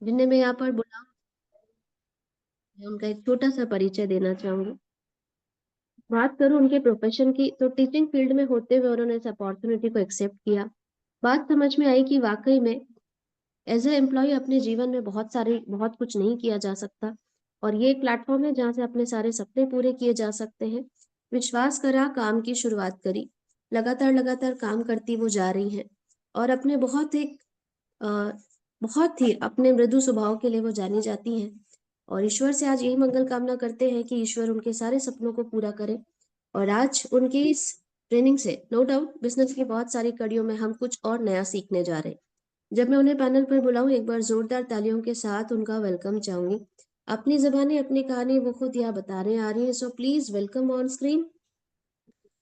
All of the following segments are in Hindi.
जिन्हें मैं यहाँ पर बुला उनका एक छोटा सा परिचय देना चाहूंगी। बात करूं उनके प्रोफेशन की, तो टीचिंग फील्ड में होते हुए उन्होंने इस अपॉर्चुनिटी को एक्सेप्ट किया। बात समझ में आई कि वाकई में एज ए एम्प्लॉय अपने जीवन में बहुत कुछ नहीं किया जा सकता, और ये एक प्लेटफॉर्म है जहाँ से अपने सारे सपने पूरे किए जा सकते हैं। विश्वास करा, काम की शुरुआत करी, लगातार लगातार काम करती वो जा रही हैं, और अपने अ, बहुत ही अपने मृदु स्वभाव के लिए वो जानी जाती हैं। और ईश्वर से आज यही मंगल कामना करते हैं कि ईश्वर उनके सारे सपनों को पूरा करे। और आज उनकी इस ट्रेनिंग से नो डाउट बिजनेस की बहुत सारी कड़ियों में हम कुछ और नया सीखने जा रहे हैं। जब मैं उन्हें पैनल पर बुलाऊं, एक बार जोरदार तालियों के साथ उनका वेलकम चाहूंगी। अपनी जबानी अपनी कहानी वो खुद यहाँ बताने आ रही है, so please welcome on screen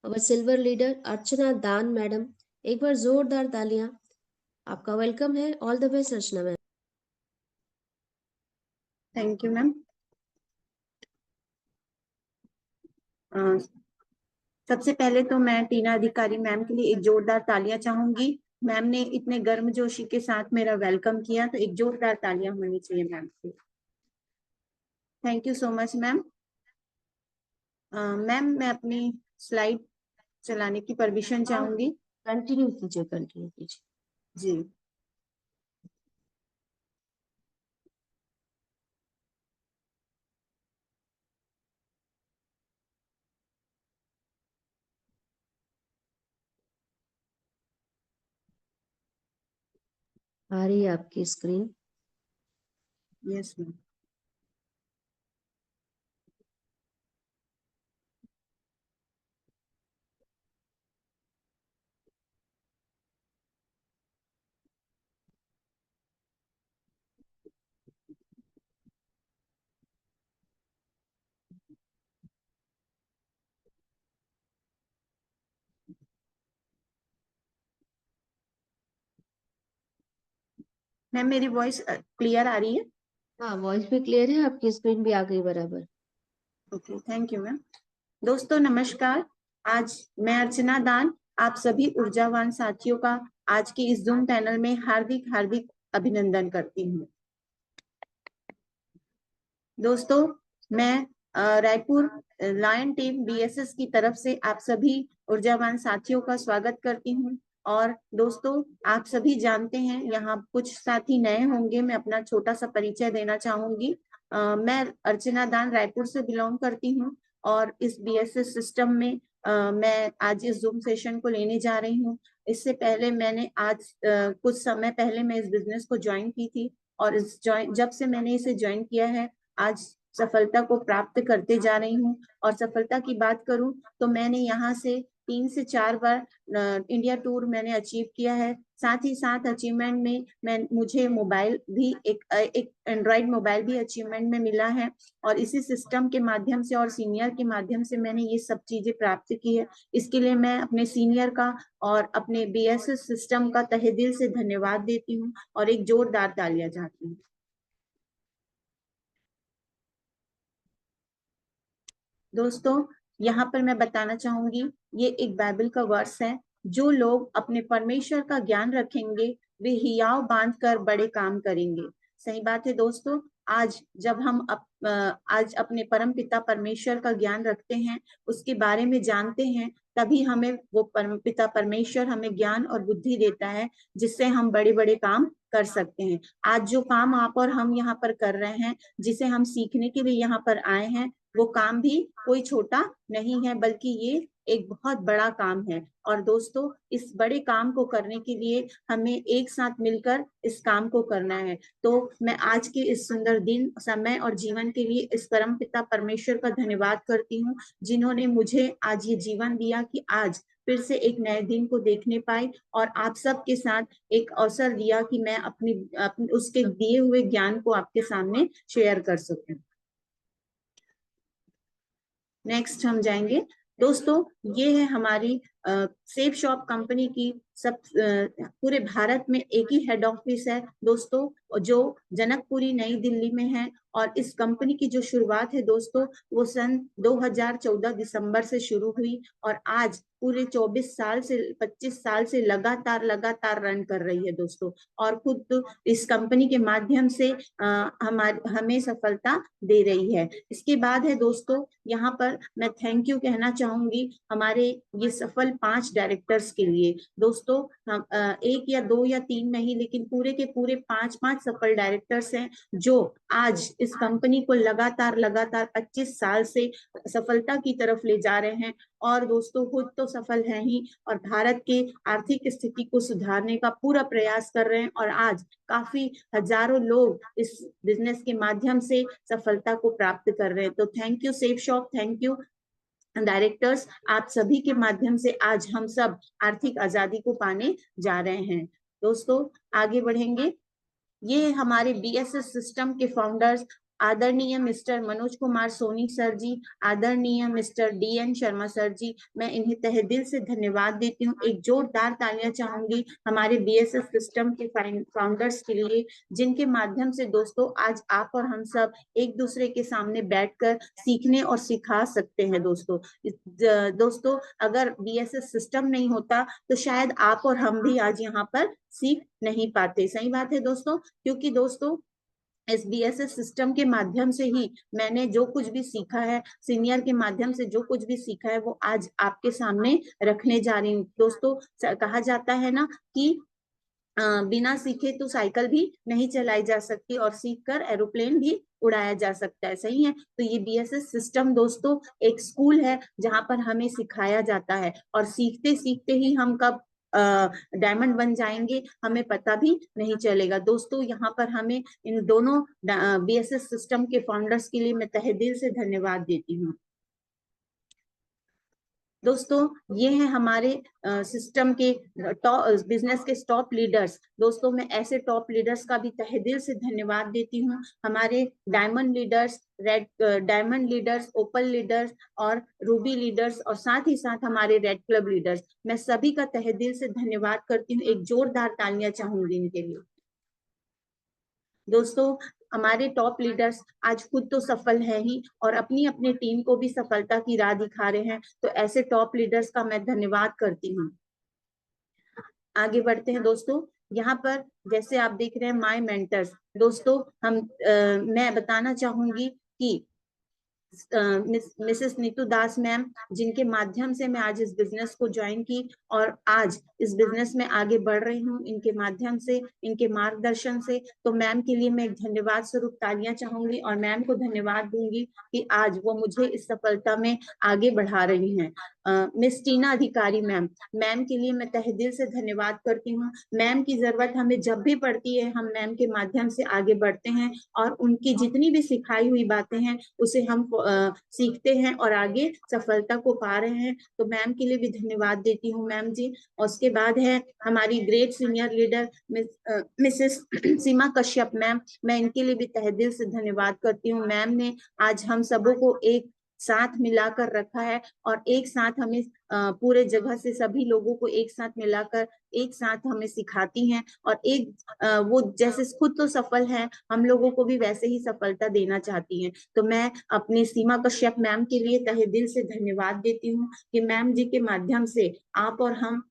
our silver leader Archana Dan madam. एक बार जोरदार तालियां, आपका वेलकम है। All the best Archana ma'am. Thank you ma'am. सबसे पहले तो मैं टीना अधिकारी मैम के लिए एक जोरदार तालियां चाहूंगी। मैम ने इतने गर्मजोशी के साथ मेरा वेलकम किया, तो एक जोरदार तालियां होनी चाहिए मैम की। Thank you so much ma'am. Ma'am मैं अपनी स्लाइड चलाने की परमिशन हाँ, चाहूंगी। कंटिन्यू कीजिए, कंटिन्यू कीजिए। जी। आ रही है आपकी स्क्रीन। Yes ma'am. मैम मेरी वॉइस क्लियर आ रही है? हाँ, वॉइस भी क्लियर है, आपकी स्क्रीन भी आ गई बराबर। Okay, thank you ma'am. दोस्तों नमस्कार। आज मैं अर्चना दान आप सभी ऊर्जावान साथियों का आज के इस जूम पैनल में हार्दिक हार्दिक अभिनंदन करती हूँ। दोस्तों मैं रायपुर लायन टीम बीएसएस की तरफ से आप सभी ऊर्जावान साथियों का स्वागत करती हूँ। और दोस्तों आप सभी जानते हैं, यहाँ कुछ साथी नए होंगे, मैं अपना छोटा सा परिचय देना चाहूंगी। मैं अर्चना दान रायपुर से बिलोंग करती हूँ, और इस बीएसएस सिस्टम में मैं आज इस जूम सेशन को लेने जा रही हूँ। इससे पहले मैंने कुछ समय पहले मैं इस बिजनेस को ज्वाइन की थी, और जब से मैंने इसे ज्वाइन किया है, आज सफलता को प्राप्त करते जा रही हूँ। और सफलता की बात करूं तो मैंने यहाँ से 3 से 4 बार इंडिया टूर मैंने अचीव किया है। साथ ही साथ अचीवमेंट में मुझे मोबाइल भी एक एंड्रॉइड मोबाइल भी अचीवमेंट में मिला है। और इसी सिस्टम के माध्यम से और सीनियर के माध्यम से मैंने ये सब चीजें प्राप्त की है। इसके लिए मैं अपने सीनियर का और अपने बीएसएस सिस्टम का तहे दिल से धन्यवाद देती हूँ, और एक जोरदार तालियां चाहती हूँ। दोस्तों यहाँ पर मैं बताना चाहूंगी, ये एक बाइबल का वर्स है। जो लोग अपने परमेश्वर का ज्ञान रखेंगे वे हियाव बांध कर बड़े काम करेंगे। सही बात है दोस्तों। आज जब हम आज अपने परम पिता परमेश्वर का ज्ञान रखते हैं, उसके बारे में जानते हैं, तभी हमें वो परम पिता परमेश्वर हमें ज्ञान और बुद्धि देता है, जिससे हम बड़े बड़े काम कर सकते हैं। आज जो काम आप और हम यहाँ पर कर रहे हैं, जिसे हम सीखने के लिए यहाँ पर आए हैं, वो काम भी कोई छोटा नहीं है, बल्कि ये एक बहुत बड़ा काम है। और दोस्तों इस बड़े काम को करने के लिए हमें एक साथ मिलकर इस काम को करना है। तो मैं आज के इस सुंदर दिन, समय और जीवन के लिए इस परम पिता परमेश्वर का धन्यवाद करती हूँ, जिन्होंने मुझे आज ये जीवन दिया कि आज फिर से एक नए दिन को देखने पाए, और आप सबके साथ एक अवसर दिया कि मैं अपनी उसके दिए हुए ज्ञान को आपके सामने शेयर कर सकूं। नेक्स्ट हम जाएंगे। दोस्तों ये है हमारी सेफ शॉप कंपनी की सब पूरे भारत में एक ही हेड ऑफिस है दोस्तों, जो जनकपुरी नई दिल्ली में है। और इस कंपनी की जो शुरुआत है दोस्तों, वो सन 2014 दिसंबर से शुरू हुई और आज पूरे 25 साल से लगातार रन कर रही है दोस्तों। और खुद इस कंपनी के माध्यम से हमें सफलता दे रही है। इसके बाद है दोस्तों, यहाँ पर मैं थैंक यू कहना चाहूंगी हमारे ये सफल 5 डायरेक्टर्स के लिए दोस्तों। हम एक या दो या तीन नहीं, लेकिन पूरे के पूरे 5 सफल डायरेक्टर्स हैं, जो आज इस कंपनी को लगातार 25 साल से सफलता की तरफ ले जा रहे हैं। और दोस्तों खुद तो सफल हैं ही, और भारत के आर्थिक स्थिति को सुधारने का पूरा प्रयास कर रहे हैं। और आज काफी हजारों लोग इस बिजनेस के माध्यम से सफलता को प्राप्त कर रहे हैं। तो thank you safe shop, thank you directors, आप सभी के माध्यम से आज हम सब आर्थिक आजादी को पाने जा रहे हैं। दोस्तों आगे बढ़ेंगे। ये हमारे बीएसएस सिस्टम के फाउंडर्स आदरणीय मिस्टर मनोज कुमार सोनी सर जी, आदरणीय mister DN Sharma sir ji, मैं इन्हें तहे दिल से धन्यवाद देती हूँ। एक जोरदार तालियां चाहूंगी हमारे बीएसएस सिस्टम के फाउंडर्स के लिए, जिनके माध्यम से दोस्तों आज आप और हम सब एक दूसरे के सामने बैठकर सीखने और सिखा सकते हैं दोस्तों। दोस्तों अगर बीएसएस सिस्टम नहीं होता तो शायद आप और हम भी आज यहाँ पर सीख नहीं पाते। सही बात है दोस्तों, क्योंकि दोस्तों इस बीएसएस सिस्टम के माध्यम से ही मैंने जो कुछ भी सीखा है, सीनियर के माध्यम से जो कुछ भी सीखा है, वो आज आपके सामने रखने जा रही हूँ दोस्तों। कहा जाता है ना कि बिना सीखे तो साइकिल भी नहीं चलाई जा सकती, और सीख कर एरोप्लेन भी उड़ाया जा सकता है। सही है, तो ये बीएसएस सिस्टम दोस्तों एक स्कूल है जहां पर हमें सिखाया जाता है, और सीखते सीखते ही हम कब डायमंड बन जाएंगे हमें पता भी नहीं चलेगा दोस्तों। यहाँ पर हमें इन दोनों बीएसएस सिस्टम के फाउंडर्स के लिए मैं तहे दिल से धन्यवाद देती हूँ। दोस्तों ये हैं हमारे सिस्टम के टॉप बिजनेस के टॉप लीडर्स। दोस्तों मैं ऐसे टॉप लीडर्स का भी तहे दिल से धन्यवाद देती हूँ। हमारे diamond leaders, red diamond leaders, opal leaders और रूबी लीडर्स, और साथ ही साथ हमारे रेड क्लब लीडर्स, मैं सभी का तहे दिल से धन्यवाद करती हूँ। एक जोरदार तालियां चाहूंगी इनके लिए। दोस्तों हमारे टॉप लीडर्स आज खुद तो सफल है ही, और अपनी अपनी टीम को भी सफलता की राह दिखा रहे हैं, तो ऐसे टॉप लीडर्स का मैं धन्यवाद करती हूँ। आगे बढ़ते हैं दोस्तों। यहाँ पर जैसे आप देख रहे हैं माय मेंटर्स, दोस्तों मैं बताना चाहूंगी कि मिसेस नीतू दास मैम, जिनके माध्यम से मैं आज इस बिजनेस को ज्वाइन की और आज इस बिजनेस में आगे बढ़ रही हूँ, इनके माध्यम से, इनके मार्गदर्शन से। तो मैम के लिए मैं एक धन्यवाद स्वरूप तालियां चाहूंगी और मैम को धन्यवाद दूंगी कि आज वो मुझे इस सफलता में आगे बढ़ा रही हैं। मिस टीना अधिकारी मैम, मैम के लिए मैं तहे दिल से धन्यवाद करती हूँ। मैम की जरूरत हमें जब भी पड़ती है, हम मैम के माध्यम से आगे बढ़ते हैं, और उनकी जितनी भी सिखाई हुई बातें हैं उसे हम सीखते हैं और आगे सफलता को पा रहे हैं। तो मैम के लिए भी धन्यवाद देती हूँ मैम जी। और उसके बाद है हमारी ग्रेट सीनियर लीडर मिसेस सीमा कश्यप मैम, मैं इनके लिए भी तहे दिल से धन्यवाद करती हूँ। मैम ने आज हम सबों को एक साथ मिलाकर रखा है, और एक साथ हमें पूरे जगह से सभी लोगों को एक साथ मिलाकर एक साथ हमें सिखाती हैं, और वो जैसे खुद तो सफल है, हम लोगों को भी वैसे ही सफलता देना चाहती हैं। तो मैं अपनी सीमा कश्यप मैम के लिए तहे दिल से धन्यवाद देती हूँ कि मैम जी के माध्यम से आप और हम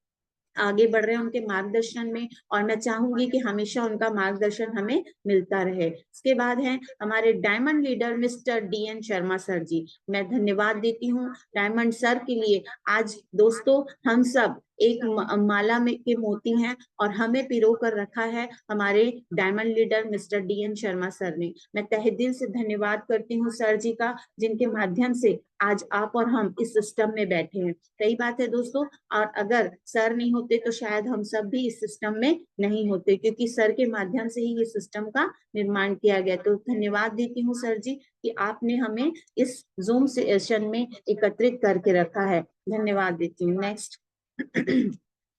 आगे बढ़ रहे हैं उनके मार्गदर्शन में, और मैं चाहूंगी कि हमेशा उनका मार्गदर्शन हमें मिलता रहे। इसके बाद है हमारे diamond leader mister DN Sharma sir ji, मैं धन्यवाद देती हूँ डायमंड सर के लिए। आज दोस्तों हम सब एक माला में के मोती हैं, और हमें पिरो कर रखा है हमारे diamond leader mister DN Sharma sir ने। मैं तहे दिल से धन्यवाद करती हूँ सर जी का, जिनके माध्यम से आज आप और हम इस सिस्टम में बैठे हैं। सही बात है दोस्तों, और अगर सर नहीं होते तो शायद हम सब भी इस सिस्टम में नहीं होते, क्योंकि सर के माध्यम से ही ये सिस्टम का निर्माण किया गया। तो धन्यवाद देती हूँ सर जी कि आपने हमें इस जूम सेशन में एकत्रित करके रखा है। धन्यवाद देती हूँ। नेक्स्ट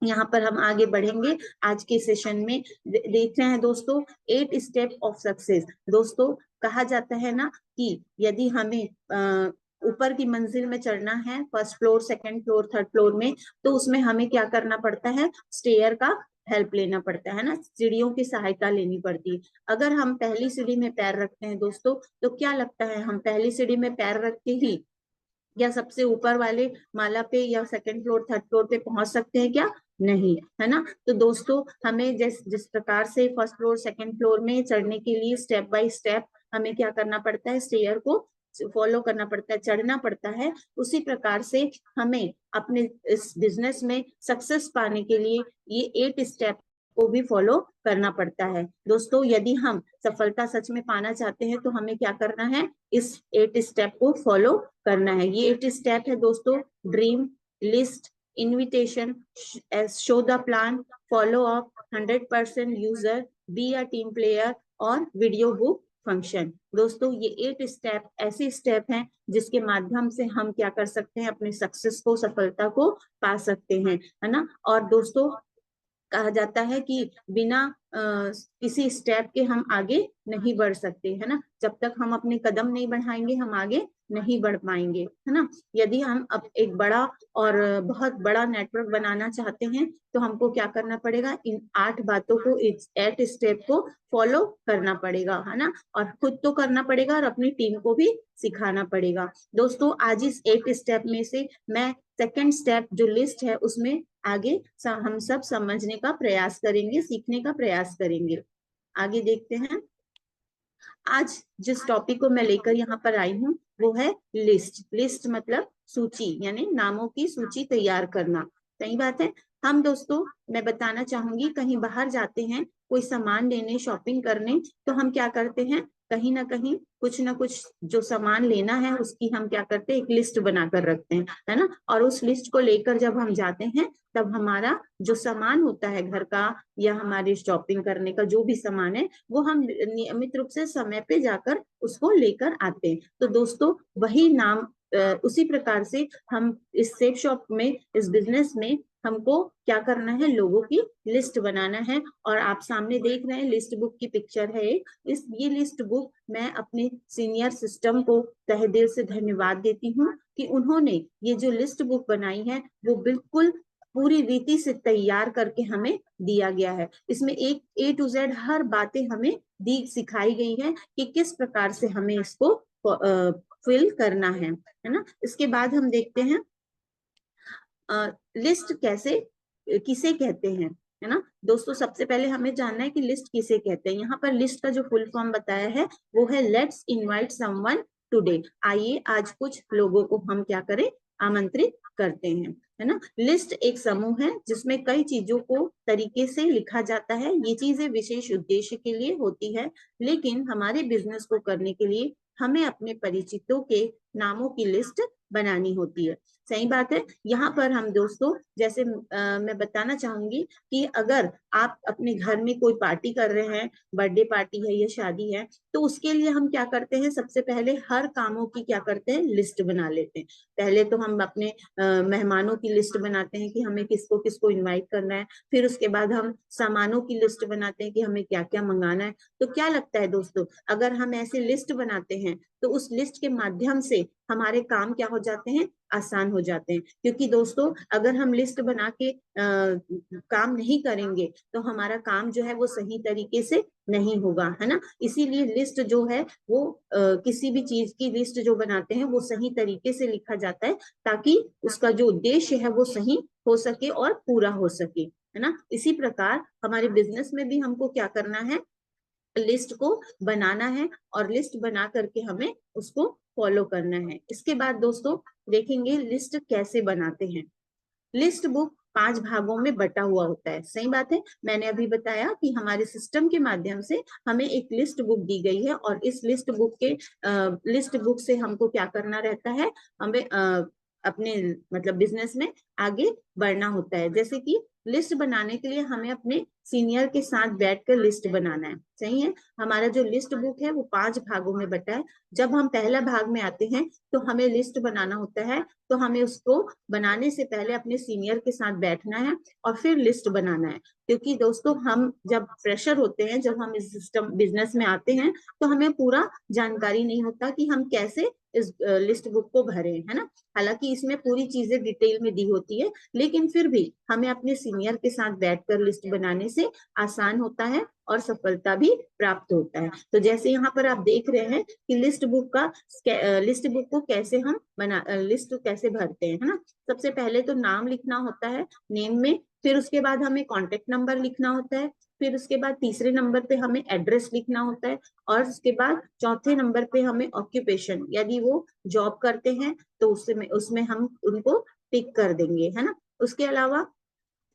यहाँ पर हम आगे बढ़ेंगे आज के सेशन में। देख रहे हैं दोस्तों 8 स्टेप ऑफ सक्सेस। दोस्तों कहा जाता है ना कि यदि हमें ऊपर की मंजिल में चढ़ना है, first floor, second floor, third floor में, तो उसमें हमें क्या करना पड़ता है, स्टेयर का हेल्प लेना पड़ता है ना, सीढ़ियों की सहायता लेनी पड़ती है। अगर हम पहली सीढ़ी में पैर रखते हैं दोस्तों, तो क्या लगता है हम पहली सीढ़ी में पैर रख के ही या सबसे ऊपर वाले माला पे या सेकंड फ्लोर, थर्ड फ्लोर पे पहुंच सकते हैं क्या? नहीं, है ना। तो दोस्तों हमें जिस प्रकार से फर्स्ट फ्लोर, सेकंड फ्लोर में चढ़ने के लिए स्टेप बाय स्टेप हमें क्या करना पड़ता है, स्टेयर को फॉलो करना पड़ता है, चढ़ना पड़ता है, उसी प्रकार से हमें अपने इस बिजनेस में सक्सेस पाने के लिए ये 8 स्टेप को भी फॉलो करना पड़ता है। दोस्तों यदि हम सफलता सच में पाना चाहते हैं तो हमें क्या करना है, इस 8 स्टेप को फॉलो करना है। ये 8 स्टेप है दोस्तों, dream, list, invitation, show the plan, follow up, 100% user, be a team player और वीडियो बुक फंक्शन। दोस्तों ये 8 स्टेप ऐसे स्टेप हैं जिसके माध्यम से हम क्या कर सकते हैं, अपने सक्सेस को, सफलता को पा सकते हैं, है ना। और दोस्तों कहा जाता है कि बिना किसी स्टेप के हम आगे नहीं बढ़ सकते, है ना। जब तक हम अपने कदम नहीं बढ़ाएंगे हम आगे नहीं बढ़ पाएंगे, है ना। यदि हम अब एक बड़ा और बहुत बड़ा नेटवर्क बनाना चाहते हैं तो हमको क्या करना पड़ेगा, इन 8 बातों को, इस 8 स्टेप को फॉलो करना पड़ेगा, है ना। और खुद तो करना पड़ेगा और अपनी टीम को भी सिखाना पड़ेगा। दोस्तों आज इस 8 स्टेप में से मैं सेकेंड स्टेप जो लिस्ट है उसमें आगे हम सब समझने का प्रयास करेंगे, सीखने का प्रयास करेंगे। आगे देखते हैं। आज जिस टॉपिक को मैं लेकर यहाँ पर आई हूँ वो है लिस्ट। लिस्ट मतलब सूची, यानी नामों की सूची तैयार करना। सही बात है। हम दोस्तों मैं बताना चाहूंगी, कहीं बाहर जाते हैं कोई सामान लेने, शॉपिंग करने, तो हम क्या करते हैं, कहीं ना कहीं कुछ ना कुछ जो सामान लेना है उसकी हम क्या करते हैं, एक लिस्ट बनाकर रखते हैं, है ना। और उस लिस्ट को लेकर जब हम जाते हैं तब हमारा जो सामान होता है घर का या हमारे शॉपिंग करने का जो भी सामान है वो हम नियमित रूप से समय पे जाकर उसको लेकर आते हैं। तो दोस्तों वही नाम उसी प्रकार से हम इस सेफ शॉप में, इस बिजनेस में हमको क्या करना है, लोगों की लिस्ट बनाना है। और आप सामने देख रहे हैं लिस्ट बुक की पिक्चर है इस ये लिस्ट बुक मैं अपने सीनियर सिस्टम को तहे दिल से धन्यवाद देती हूँ कि उन्होंने ये जो लिस्ट बुक बनाई है वो बिल्कुल पूरी रीति से तैयार करके हमें दिया गया है। इसमें एक A to Z हर बातें हमें दी सिखाई गई है कि किस प्रकार से हमें इसको फिल करना है ना। इसके बाद हम देखते हैं लिस्ट कैसे, किसे कहते हैं, है ना। दोस्तों सबसे पहले हमें जानना है कि लिस्ट किसे कहते हैं। यहाँ पर लिस्ट का जो फुल फॉर्म बताया है वो है लेट्स इनवाइट समवन टुडे। आइए आज कुछ लोगों को हम क्या करें, आमंत्रित करते हैं, है ना। लिस्ट एक समूह है जिसमें कई चीजों को तरीके से लिखा जाता है। ये चीजें विशेष उद्देश्य के लिए होती है, लेकिन हमारे बिजनेस को करने के लिए हमें अपने परिचितों के नामों की लिस्ट बनानी होती है। सही बात है। यहाँ पर हम दोस्तों जैसे मैं बताना चाहूंगी कि अगर आप अपने घर में कोई पार्टी कर रहे हैं, बर्थडे पार्टी है या शादी है, तो उसके लिए हम क्या करते हैं, सबसे पहले हर कामों की क्या करते हैं, लिस्ट बना लेते हैं। पहले तो हम अपने मेहमानों की लिस्ट बनाते हैं कि हमें किसको किसको इनवाइट करना है। फिर उसके बाद हम सामानों की लिस्ट बनाते हैं कि हमें क्या क्या मंगाना है। तो क्या लगता है दोस्तों, अगर हम ऐसे लिस्ट बनाते हैं तो उस लिस्ट के माध्यम से हमारे काम क्या हो जाते हैं, आसान हो जाते हैं। क्योंकि दोस्तों अगर हम लिस्ट बना के काम नहीं करेंगे तो हमारा काम जो है वो सही तरीके से नहीं होगा, है ना। इसीलिए लिस्ट जो है वो किसी भी चीज की लिस्ट जो बनाते हैं वो सही तरीके से लिखा जाता है ताकि उसका जो उद्देश्य है वो सही हो सके और पूरा हो सके, है ना। इसी प्रकार हमारे बिजनेस में भी हमको क्या करना है, लिस्ट को बनाना है और लिस्ट बना करके हमें उसको फॉलो करना है। इसके बाद दोस्तों देखेंगे लिस्ट कैसे बनाते हैं। लिस्ट बुक 5 भागों में बटा हुआ होता है। सही बात है। मैंने अभी बताया कि हमारे सिस्टम के माध्यम से हमें एक लिस्ट बुक दी गई है और इस लिस्ट बुक से हमको क्या करना रहता है, हमें अपने मतलब बिजनेस में आगे बढ़ना होता है। जैसे कि लिस्ट बनाने के लिए हमें अपने सीनियर के साथ बैठकर लिस्ट बनाना है। सही है। हमारा जो लिस्ट बुक है वो 5 भागों में बटा है। जब हम पहला भाग में आते हैं तो हमें लिस्ट बनाना होता है, तो हमें उसको बनाने से पहले अपने सीनियर के साथ बैठना है और फिर लिस्ट बनाना है। क्योंकि दोस्तों हम जब फ्रेशर होते हैं, जब हम इस सिस्टम बिजनेस में आते हैं, तो हमें पूरा जानकारी नहीं होता कि हम कैसे इस लिस्ट बुक को भरें, है ना। हालांकि इसमें पूरी चीजें डिटेल में दी होती है, लेकिन फिर भी हमें अपने सीनियर के साथ बैठकर लिस्ट बनाने से आसान होता है और सफलता भी प्राप्त होता है। तो जैसे यहाँ पर आप देख रहे हैं कि लिस्ट बुक को कैसे हम लिस्ट कैसे भरते हैं, है ना। सबसे पहले तो नाम लिखना होता है नेम में, फिर उसके बाद हमें कॉन्टेक्ट नंबर लिखना होता है, फिर उसके बाद तीसरे नंबर पे हमें एड्रेस लिखना होता है, और उसके बाद चौथे नंबर पे हमें ऑक्यूपेशन, यदि वो जॉब करते हैं तो उसमें उसमें हम उनको टिक कर देंगे, है ना। उसके अलावा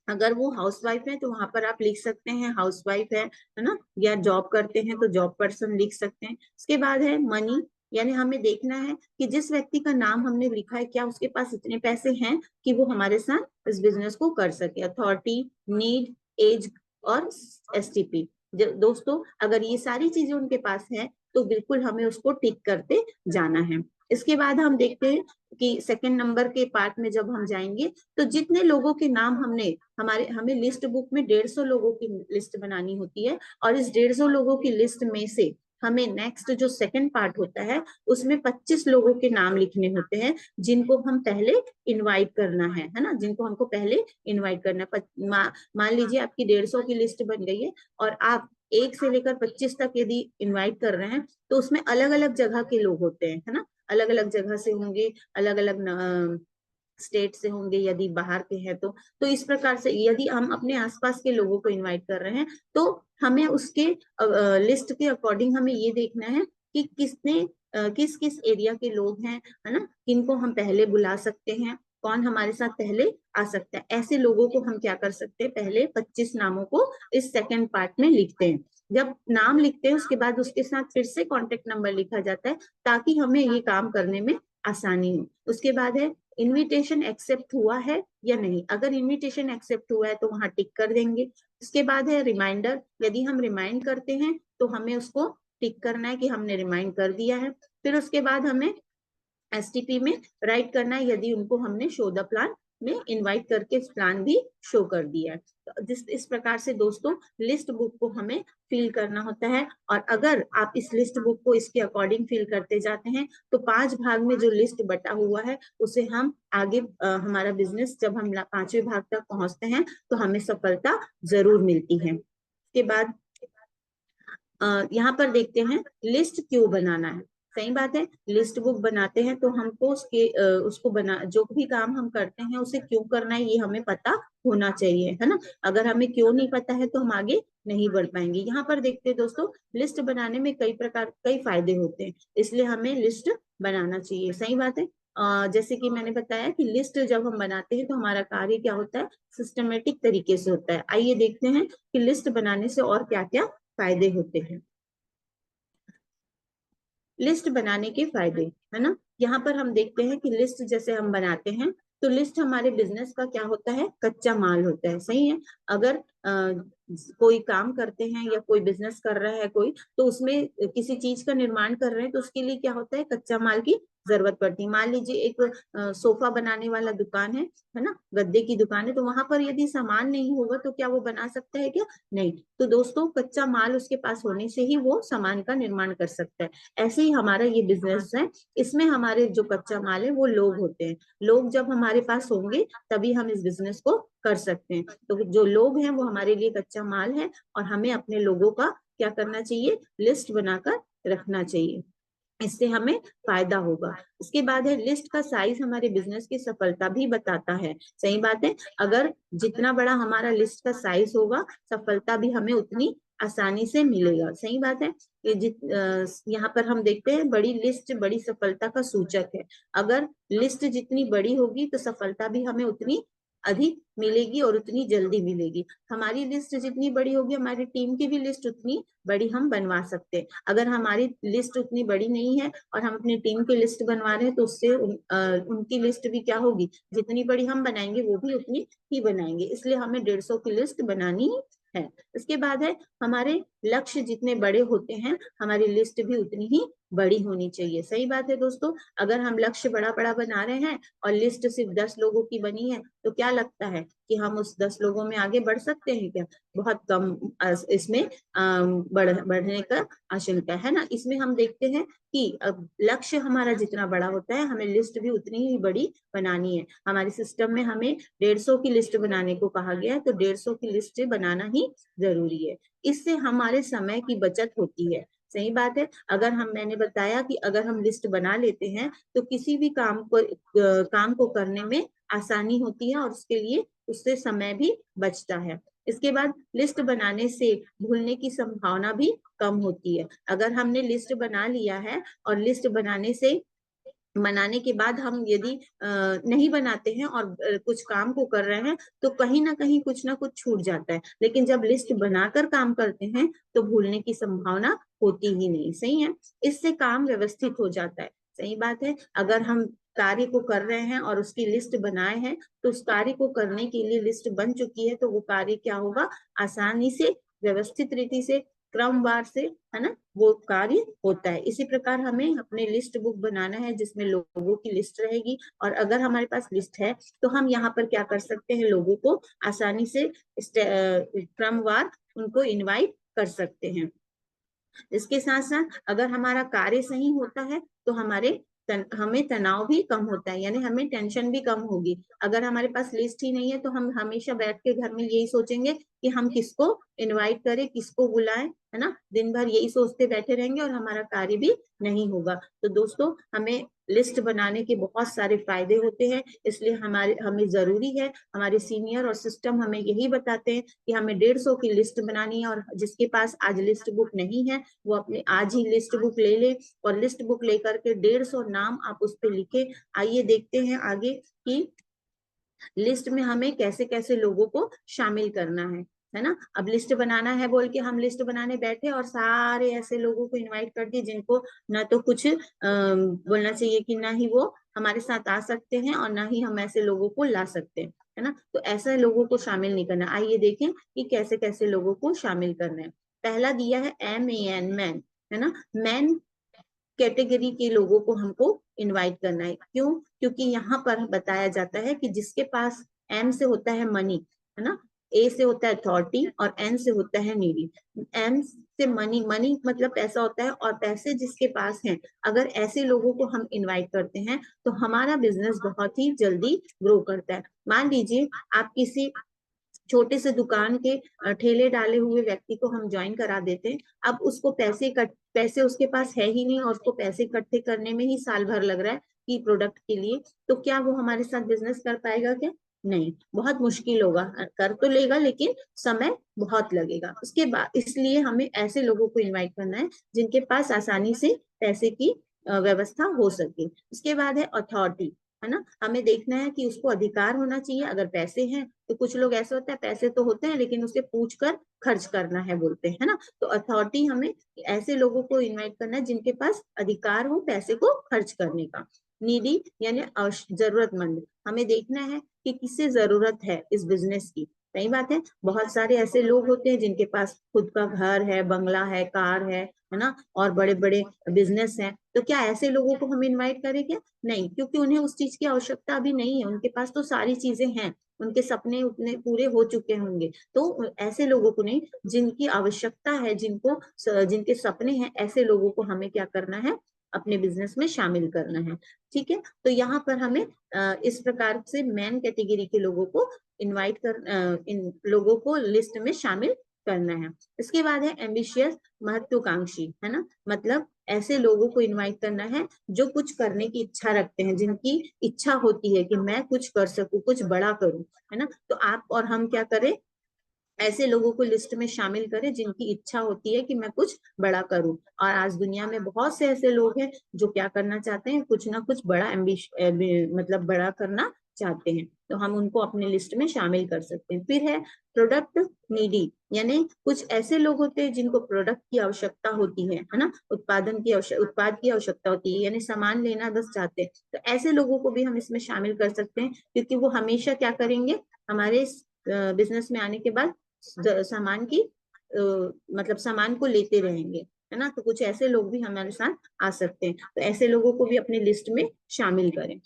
अगर वो हाउसवाइफ है तो वहां पर आप लिख सकते हैं हाउसवाइफ है ना, या जॉब करते हैं तो जॉब पर्सन लिख सकते हैं। उसके बाद है मनी, यानी हमें देखना है कि जिस व्यक्ति का नाम हमने लिखा है क्या उसके पास इतने पैसे हैं कि वो हमारे साथ इस बिजनेस को कर सके। अथॉरिटी, नीड, एज और एसटीपी। दोस्तों अगर ये सारी चीजें उनके पास है तो बिल्कुल हमें उसको टिक करते जाना है। इसके बाद हम देखते हैं कि सेकंड नंबर के पार्ट में जब हम जाएंगे तो जितने लोगों के नाम हमें लिस्ट बुक में 150 लोगों की लिस्ट बनानी होती है, और इस 150 लोगों की लिस्ट में से हमें नेक्स्ट जो सेकंड पार्ट होता है उसमें 25 लोगों के नाम लिखने होते हैं, जिनको हम पहले इनवाइट करना है ना, जिनको हमको पहले इनवाइट करना है। मान लीजिए आपकी 150 की लिस्ट बन गई है और आप 1 से लेकर 25 तक यदि इनवाइट कर रहे हैं तो उसमें अलग अलग जगह के लोग होते हैं, है ना। अलग अलग जगह से होंगे, अलग अलग स्टेट से होंगे यदि बाहर के हैं तो इस प्रकार से यदि हम अपने आसपास के लोगों को इनवाइट कर रहे हैं तो हमें उसके लिस्ट के अकॉर्डिंग हमें ये देखना है कि किस किस एरिया के लोग हैं, है ना, किनको हम पहले बुला सकते हैं, कौन हमारे साथ पहले आ सकता है। ऐसे लोगों को हम क्या कर सकते हैं, पहले 25 नामों को इस सेकंड पार्ट में लिखते हैं। जब नाम लिखते हैं उसके बाद उसके साथ फिर से कॉन्टेक्ट नंबर लिखा जाता है ताकि हमें ये काम करने में आसानी हो। उसके बाद है इनविटेशन एक्सेप्ट हुआ है या नहीं। अगर इनविटेशन एक्सेप्ट हुआ है तो वहां टिक कर देंगे। उसके बाद है रिमाइंडर, यदि हम रिमाइंड करते हैं तो हमें उसको टिक करना है कि हमने रिमाइंड कर दिया है। फिर उसके बाद हमें एसटीपी में राइट करना है यदि उनको हमने शो द प्लान में इनवाइट करके प्लान भी शो कर दिया है। तो इस प्रकार से दोस्तों लिस्ट बुक को हमें फिल करना होता है, और अगर आप इस लिस्ट बुक को इसके अकॉर्डिंग फिल करते जाते हैं तो 5 भाग में जो लिस्ट बटा हुआ है उसे हम आगे हमारा बिजनेस जब हम 5वें भाग तक पहुंचते हैं तो हमें सफलता जरूर मिलती है। इसके बाद यहाँ पर देखते हैं लिस्ट क्यों बनाना है। सही बात है, लिस्ट बुक बनाते हैं तो हमको उसको बना जो भी काम हम करते हैं उसे क्यों करना है ये हमें पता होना चाहिए, है ना। अगर हमें क्यों नहीं पता है तो हम आगे नहीं बढ़ पाएंगे। यहाँ पर देखते हैं दोस्तों लिस्ट बनाने में कई फायदे होते हैं, इसलिए हमें लिस्ट बनाना चाहिए। सही बात है। जैसे कि मैंने बताया कि लिस्ट जब हम बनाते हैं तो हमारा कार्य क्या होता है, सिस्टमेटिक तरीके से होता है। आइए देखते हैं कि लिस्ट बनाने से और क्या क्या फायदे होते हैं। लिस्ट बनाने के फायदे, है ना। यहाँ पर हम देखते हैं कि लिस्ट जैसे हम बनाते हैं तो लिस्ट हमारे बिजनेस का क्या होता है, कच्चा माल होता है। सही है। अगर कोई काम करते हैं या कोई बिजनेस कर रहा है कोई, तो उसमें किसी चीज का निर्माण कर रहे हैं तो उसके लिए क्या होता है, कच्चा माल की जरूरत पड़ती है। मान लीजिए एक सोफा बनाने वाला दुकान है ना, गद्दे की दुकान है, तो वहां पर यदि सामान नहीं होगा तो क्या वो बना सकता है क्या, नहीं। तो दोस्तों कच्चा माल उसके पास होने से ही वो सामान का निर्माण कर सकता है। ऐसे ही हमारा ये बिजनेस है, इसमें हमारे जो कच्चा माल है वो लोग होते हैं। लोग जब हमारे पास होंगे तभी हम इस बिजनेस को कर सकते हैं। तो जो लोग हैं वो हमारे लिए कच्चा माल है, और हमें अपने लोगों का क्या करना चाहिए, लिस्ट बनाकर रखना चाहिए। इससे हमें फायदा होगा। इसके बाद है लिस्ट का साइज हमारे बिजनेस की सफलता भी बताता है। सही बात है, अगर जितना बड़ा हमारा लिस्ट का साइज होगा सफलता भी हमें उतनी आसानी से मिलेगा। सही बात है। यहाँ पर हम देखते हैं बड़ी लिस्ट बड़ी सफलता का सूचक है। अगर लिस्ट जितनी बड़ी होगी तो सफलता भी हमें उतनी अधिक मिलेगी और उतनी जल्दी मिलेगी। हमारी लिस्ट जितनी बड़ी होगी हमारी टीम की भी लिस्ट उतनी बड़ी हम बनवा सकते हैं। अगर हमारी लिस्ट उतनी बड़ी नहीं है और हम अपनी टीम की लिस्ट बनवा रहे हैं तो उससे उनकी लिस्ट भी क्या होगी, जितनी बड़ी हम बनाएंगे वो भी उतनी ही बनाएंगे। इसलिए हमें 150 की लिस्ट बनानी है। इसके बाद है हमारे लक्ष्य जितने बड़े होते हैं हमारी लिस्ट भी उतनी ही बड़ी होनी चाहिए। सही बात है दोस्तों। अगर हम लक्ष्य बड़ा बड़ा बना रहे हैं और लिस्ट सिर्फ 10 लोगों की बनी है तो क्या लगता है कि हम उस 10 लोगों में आगे बढ़ सकते हैं क्या? बहुत कम इसमें बढ़ने का आशंका है ना। इसमें हम देखते हैं कि अब लक्ष्य हमारा जितना बड़ा होता है हमें लिस्ट भी उतनी ही बड़ी बनानी है। हमारे सिस्टम में हमें 150 की लिस्ट बनाने को कहा गया है, तो 150 की लिस्ट बनाना ही जरूरी है। इससे हमारे समय की बचत होती है। सही बात है। अगर मैंने बताया कि अगर हम लिस्ट बना लेते हैं तो किसी भी काम को करने में आसानी होती है और उसके लिए उससे समय भी बचता है। इसके बाद लिस्ट बनाने से भूलने की संभावना भी कम होती है। अगर हमने लिस्ट बना लिया है और लिस्ट बनाने के बाद हम यदि नहीं बनाते हैं और कुछ काम को कर रहे हैं तो कहीं ना कुछ छूट जाता है। लेकिन जब लिस्ट बनाकर काम करते हैं तो भूलने की संभावना होती ही नहीं। सही है। इससे काम व्यवस्थित हो जाता है। सही बात है। अगर हम कार्य को कर रहे हैं और उसकी लिस्ट बनाए हैं तो उस कार्य को करने के लिए लिस्ट बन चुकी है तो वो कार्य क्या होगा, आसानी से, व्यवस्थित रीति से, क्रमवार से, है ना, वो कार्य होता है। इसी प्रकार हमें अपने लिस्ट बुक बनाना है जिसमें लोगों की लिस्ट रहेगी। और अगर हमारे पास लिस्ट है तो हम यहाँ पर क्या कर सकते हैं, लोगों को आसानी से क्रमवार उनको इनवाइट कर सकते हैं। इसके साथ साथ अगर हमारा कार्य सही होता है तो हमें तनाव भी कम होता है, यानी हमें टेंशन भी कम होगी। अगर हमारे पास लिस्ट ही नहीं है तो हम हमेशा बैठ के घर में यही सोचेंगे कि हम किसको इनवाइट करें, किसको बुलाएं, है ना। दिन भर यही सोचते बैठे रहेंगे और हमारा कार्य भी नहीं होगा। तो दोस्तों हमें लिस्ट बनाने के बहुत सारे फायदे होते हैं, इसलिए हमें जरूरी है, हमारे सीनियर और सिस्टम हमें यही बताते हैं कि हमें 150 की लिस्ट बनानी है। और जिसके पास आज लिस्ट बुक नहीं है वो अपने आज ही लिस्ट बुक ले ले और लिस्ट बुक लेकर के 150 नाम आप उस पर लिखे। आइए देखते हैं आगे कि लिस्ट में हमें कैसे कैसे लोगों को शामिल करना है ना। अब लिस्ट बनाना है बोल के हम लिस्ट बनाने बैठे और सारे ऐसे लोगों को इनवाइट कर दिए जिनको ना तो कुछ बोलना चाहिए कि ना ही वो हमारे साथ आ सकते हैं और ना ही हम ऐसे लोगों को ला सकते हैं, है ना। तो ऐसे लोगों को शामिल नहीं करना। आइए देखें कि कैसे कैसे लोगों को शामिल करना है। पहला दिया है MAN, मैन, है ना। मैन कैटेगरी के लोगों को हमको इनवाइट करना है। क्यों? क्योंकि यहाँ पर बताया जाता है कि जिसके पास M से होता है मनी, है ना, A से होता है अथॉरिटी और N से होता है नीडी। M से मनी, मनी मतलब पैसा होता है और पैसे जिसके पास हैं, अगर ऐसे लोगों को हम इनवाइट करते हैं तो हमारा बिजनेस बहुत ही जल्दी ग्रो करता है। मान लीजिए आप किसी छोटे से दुकान के ठेले डाले हुए व्यक्ति को हम ज्वाइन करा देते हैं। अब उसको पैसे उसके पास है ही नहीं और उसको पैसे इकट्ठे करने में ही साल भर लग रहा है कि प्रोडक्ट के लिए, तो क्या वो हमारे साथ बिजनेस कर पाएगा क्या? नहीं, बहुत मुश्किल होगा। कर तो लेगा लेकिन समय बहुत लगेगा। उसके बाद इसलिए हमें ऐसे लोगों को इनवाइट करना है जिनके पास आसानी से पैसे की व्यवस्था हो सके। उसके बाद है अथॉरिटी, है ना। हमें देखना है कि उसको अधिकार होना चाहिए। अगर पैसे हैं तो कुछ लोग ऐसे होता है पैसे तो होते हैं लेकिन उसे पूछ कर खर्च करना है बोलते हैं, है ना। तो अथॉरिटी, हमें ऐसे लोगों को इनवाइट करना है जिनके पास अधिकार हो पैसे को खर्च करने का। नीडी यानी जरूरतमंद, हमें देखना है कि किससे जरूरत है इस बिजनेस की। सही बात है। बहुत सारे ऐसे लोग होते हैं जिनके पास खुद का घर है, बंगला है, कार है ना, और बड़े बड़े बिजनेस हैं। तो क्या ऐसे लोगों को हम इनवाइट करें क्या? नहीं, क्योंकि उन्हें उस चीज की आवश्यकता अभी नहीं है। उनके पास तो सारी चीजें हैं, उनके सपने उतने पूरे हो चुके होंगे। तो ऐसे लोगों को नहीं, जिनकी आवश्यकता है, जिनके सपने हैं, ऐसे लोगों को हमें क्या करना है, अपने बिजनेस में शामिल करना है। ठीक है। तो यहाँ पर हमें इस प्रकार से मैन कैटेगरी के लोगों को इन लोगों को लिस्ट में शामिल करना है। इसके बाद है एम्बिशियस, महत्वाकांक्षी, है ना। मतलब ऐसे लोगों को इनवाइट करना है जो कुछ करने की इच्छा रखते हैं, जिनकी इच्छा होती है कि मैं कुछ कर सकूं, कुछ बड़ा करूं, है ना। तो आप और हम क्या करें, ऐसे लोगों को लिस्ट में शामिल करें जिनकी इच्छा होती है कि मैं कुछ बड़ा करूं। और आज दुनिया में बहुत से ऐसे लोग हैं जो क्या करना चाहते हैं, कुछ ना कुछ बड़ा मतलब बड़ा करना चाहते हैं, तो हम उनको अपने लिस्ट में शामिल कर सकते हैं। फिर है प्रोडक्ट नीडी, यानी कुछ ऐसे लोग होते हैं जिनको प्रोडक्ट की आवश्यकता होती है ना, उत्पाद की आवश्यकता होती है, यानी सामान लेना बस चाहते हैं। तो ऐसे लोगों को भी हम इसमें शामिल कर सकते हैं क्योंकि वो हमेशा क्या करेंगे, हमारे बिजनेस में आने के बाद सामान की मतलब सामान को लेते रहेंगे, है ना। तो कुछ ऐसे लोग भी हमारे साथ आ सकते हैं, तो ऐसे लोगों को भी अपनी लिस्ट में शामिल करें।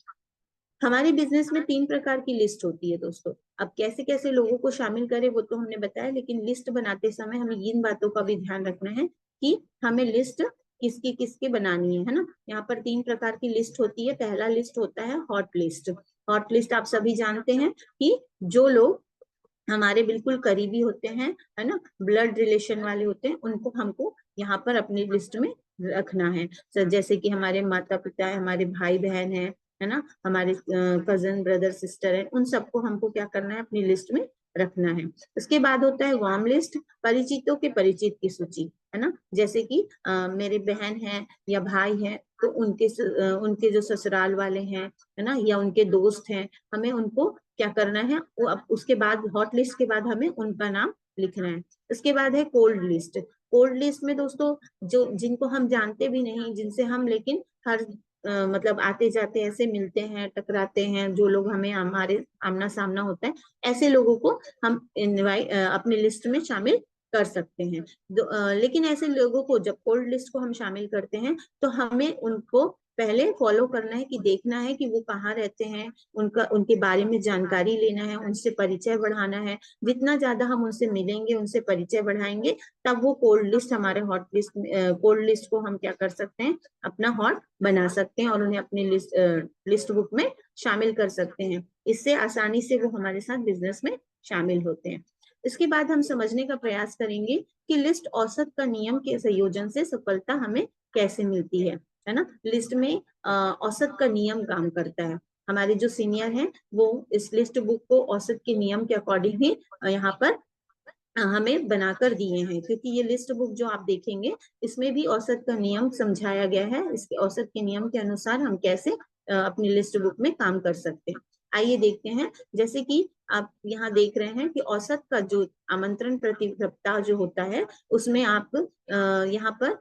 हमारे बिजनेस में 3 प्रकार की लिस्ट होती है दोस्तों। अब कैसे कैसे लोगों को शामिल करें वो तो हमने बताया, लेकिन लिस्ट बनाते समय हमें इन बातों का भी ध्यान रखना है कि हमें लिस्ट किसकी किसकी बनानी है ना। यहाँ पर 3 प्रकार की लिस्ट होती है। पहला लिस्ट होता है हॉट लिस्ट। हॉट लिस्ट आप सभी जानते हैं कि जो लोग हमारे बिल्कुल करीबी होते हैं, है ना, ब्लड रिलेशन वाले होते हैं, उनको हमको यहाँ पर अपनी लिस्ट में रखना है। जैसे कि हमारे माता पिता है, हमारे भाई बहन है ना, हमारे कजन ब्रदर सिस्टर है, उन सबको हमको क्या करना है, अपनी लिस्ट में रखना है। उसके बाद होता है वार्म लिस्ट, परिचितों के परिचित की सूची, है ना। जैसे कि मेरे बहन है या भाई है, तो उनके जो ससुराल वाले हैं, है ना, या उनके दोस्त हैं, हमें उनको क्या करना है वो। अब उसके बाद हॉट लिस्ट के बाद हमें उनका नाम लिखना है। उसके बाद है कोल्ड लिस्ट। कोल्ड लिस्ट में दोस्तों जो जिनको हम जानते भी नहीं, जिनसे हम लेकिन हर मतलब आते जाते ऐसे मिलते हैं, टकराते हैं, जो लोग हमें हमारे आमना सामना होता है, ऐसे लोगों को हम इनवाइट अपनी लिस्ट में शामिल कर सकते हैं। लेकिन ऐसे लोगों को जब कोल्ड लिस्ट को हम शामिल करते हैं तो हमें उनको पहले फॉलो करना है, कि देखना है कि वो कहाँ रहते हैं, उनका उनके बारे में जानकारी लेना है, उनसे परिचय बढ़ाना है। जितना ज्यादा हम उनसे मिलेंगे, उनसे परिचय बढ़ाएंगे, तब वो कोल्ड लिस्ट हमारे हॉट लिस्ट, कोल्ड लिस्ट को हम क्या कर सकते हैं, अपना हॉट बना सकते हैं और उन्हें अपनी लिस्ट बुक में शामिल कर सकते हैं। इससे आसानी से वो हमारे साथ बिजनेस में शामिल होते हैं। इसके बाद हम समझने का प्रयास करेंगे कि लिस्ट औसत का नियम के संयोजन से सफलता हमें कैसे मिलती है ना। लिस्ट में औसत का नियम काम करता है। हमारे जो सीनियर हैं वो इस लिस्ट बुक को औसत के नियम के अकॉर्डिंग ही यहाँ पर हमें बनाकर दिए हैं, क्योंकि ये लिस्ट बुक जो आप देखेंगे इसमें भी औसत का नियम समझाया गया है। इसके औसत के नियम के अनुसार हम कैसे अपनी लिस्ट बुक में काम कर सकते हैं। आइए देखते हैं। जैसे कि आप यहाँ देख रहे हैं कि औसत का जो आमंत्रण प्रति सप्ताह जो होता है, उसमें आप यहाँ पर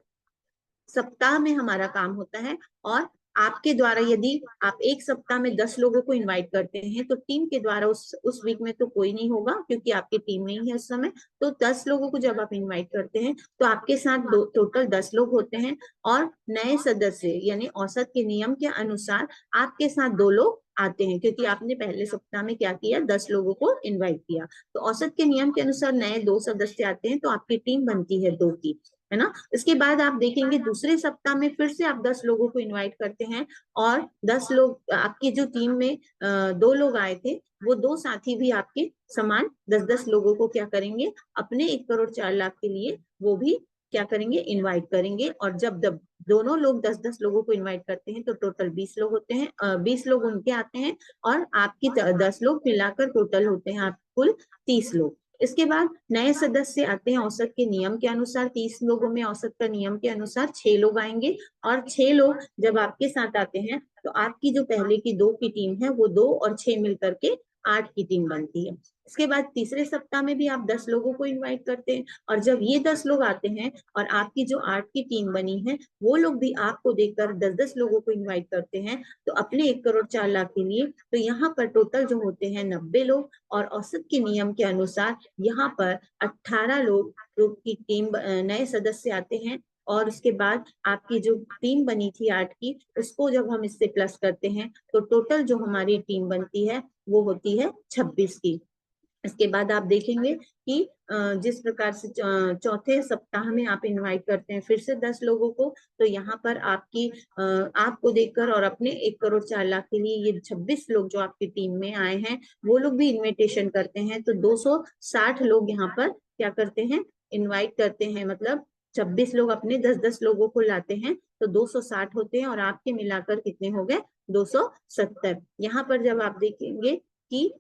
सप्ताह में हमारा काम होता है। और आपके द्वारा यदि आप एक सप्ताह में 10 लोगों को इनवाइट करते हैं, तो टीम के द्वारा उस वीक में तो कोई नहीं होगा, क्योंकि आपकी टीम नहीं है उस समय। तो 10 लोगों को जब आप इनवाइट करते हैं तो आपके साथ टोटल 10 लोग होते हैं, और नए सदस्य यानी औसत के नियम के अनुसार आपके साथ 2 लोग आते हैं, क्योंकि आपने पहले सप्ताह में क्या किया, 10 लोगों को इन्वाइट किया। तो औसत के नियम के अनुसार नए 2 सदस्य आते हैं, तो आपकी टीम बनती है 2 की, है ना। इसके बाद आप देखेंगे दूसरे सप्ताह में फिर से आप 10 लोगों को इनवाइट करते हैं, और 10 लोग आपकी जो टीम में 2 लोग आए थे, वो 2 साथी भी आपके समान 10-10 लोगों को क्या करेंगे, अपने 1 करोड़ 4 लाख के लिए वो भी क्या करेंगे, इनवाइट करेंगे। और जब जब दोनों लोग 10-10 लोगों को इनवाइट करते हैं तो टोटल 20 लोग होते हैं, 20 लोग उनके आते हैं, और आपकी 10 लोग मिलाकर टोटल होते हैं आप कुल 30 लोग। इसके बाद नए सदस्य आते हैं औसत के नियम के अनुसार। 30 लोगों में औसत का नियम के अनुसार 6 लोग आएंगे, और 6 लोग जब आपके साथ आते हैं तो आपकी जो पहले की 2 की टीम है वो 2 और 6 मिलकर के 8 की टीम बनती है। इसके बाद तीसरे सप्ताह में भी आप 10 लोगों को इनवाइट करते हैं, और जब ये 10 लोग आते हैं और आपकी जो 8 की टीम बनी है वो लोग भी आपको देखकर 10-10 लोगों को इनवाइट करते हैं, तो अपने 1 करोड़ 4 लाख के लिए, तो यहाँ पर टोटल जो होते हैं 90 लोग। और औसत के नियम के अनुसार यहाँ पर 18 लोग की टीम नए सदस्य आते हैं, और उसके बाद आपकी जो टीम बनी थी 8 की, उसको जब हम इससे प्लस करते हैं तो टोटल जो हमारी टीम बनती है वो होती है 26 की। इसके बाद आप देखेंगे कि जिस प्रकार से चौथे सप्ताह में आप इनवाइट करते हैं फिर से 10 लोगों को, तो यहाँ पर आपको देखकर और अपने 1 करोड़ 4 लाख के लिए ये 26 लोग जो आपकी टीम में आए हैं वो लोग भी इनविटेशन करते हैं, तो 260 लोग यहाँ पर क्या करते हैं, इनवाइट करते हैं। मतलब 26 लोग अपने 10-10 लोगों को लाते हैं, तो 260 होते हैं, और आपके मिलाकर कितने हो गए, 270। यहाँ पर जब आप देखेंगे कि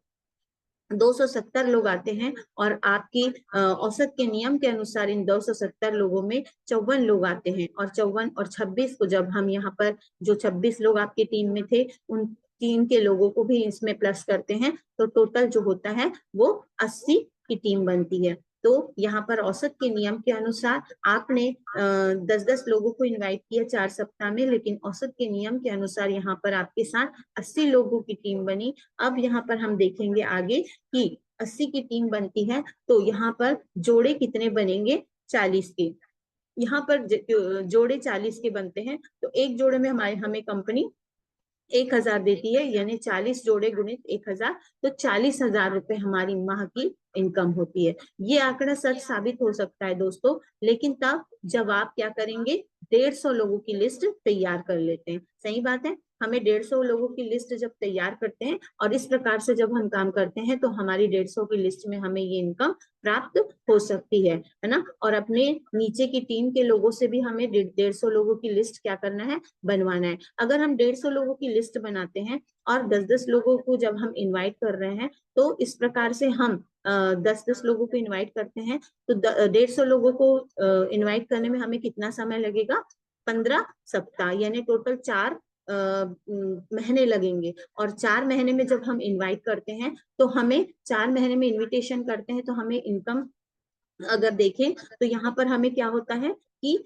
270 लोग आते हैं, और आपकी औसत के नियम के अनुसार इन 270 लोगों में 54 लोग आते हैं, और 54 और 26 को जब हम यहाँ पर जो 26 लोग आपकी टीम में थे उन टीम के लोगों को भी इसमें प्लस करते हैं, तो टोटल जो होता है वो 80 की टीम बनती है। तो यहाँ पर औसत के नियम के अनुसार आपने 10-10 लोगों को इनवाइट किया 4 सप्ताह में, लेकिन औसत के नियम के अनुसार यहाँ पर आपके साथ 80 लोगों की टीम बनी। अब यहाँ पर हम देखेंगे आगे कि 80 की टीम बनती है तो यहाँ पर जोड़े कितने बनेंगे? 40 के। यहाँ पर जोड़े 40 के बनते हैं तो एक जोड़े में हमारे हमें कंपनी 1000 देती है, यानी 40 जोड़े गुणित 1000, तो 40,000 रुपए हमारी माह की इनकम होती है। ये आंकड़ा सच साबित हो सकता है दोस्तों, लेकिन तब जब आप क्या करेंगे, 150 लोगों की लिस्ट तैयार कर लेते हैं। सही बात है, हमें 150 लोगों की लिस्ट जब तैयार करते हैं और इस प्रकार से जब हम काम करते हैं तो हमारी 150 की लिस्ट में हमें ये इनकम प्राप्त हो सकती है ना। और अपने नीचे की टीम के लोगों से भी हमें 150 लोगों की लिस्ट क्या करना है, बनवाना है। अगर हम 150 लोगों की लिस्ट बनाते हैं और 10-10 लोगों को जब हम इनवाइट कर रहे हैं तो इस प्रकार से हम 10-10 लोगों को इनवाइट करते हैं तो 150 लोगों को इनवाइट करने में हमें कितना समय लगेगा? 15 सप्ताह, यानी टोटल 4 महीने लगेंगे। और 4 महीने में जब हम इनवाइट करते हैं तो हमें 4 महीने में इनविटेशन करते हैं तो हमें इनकम अगर देखें तो यहाँ पर हमें क्या होता है कि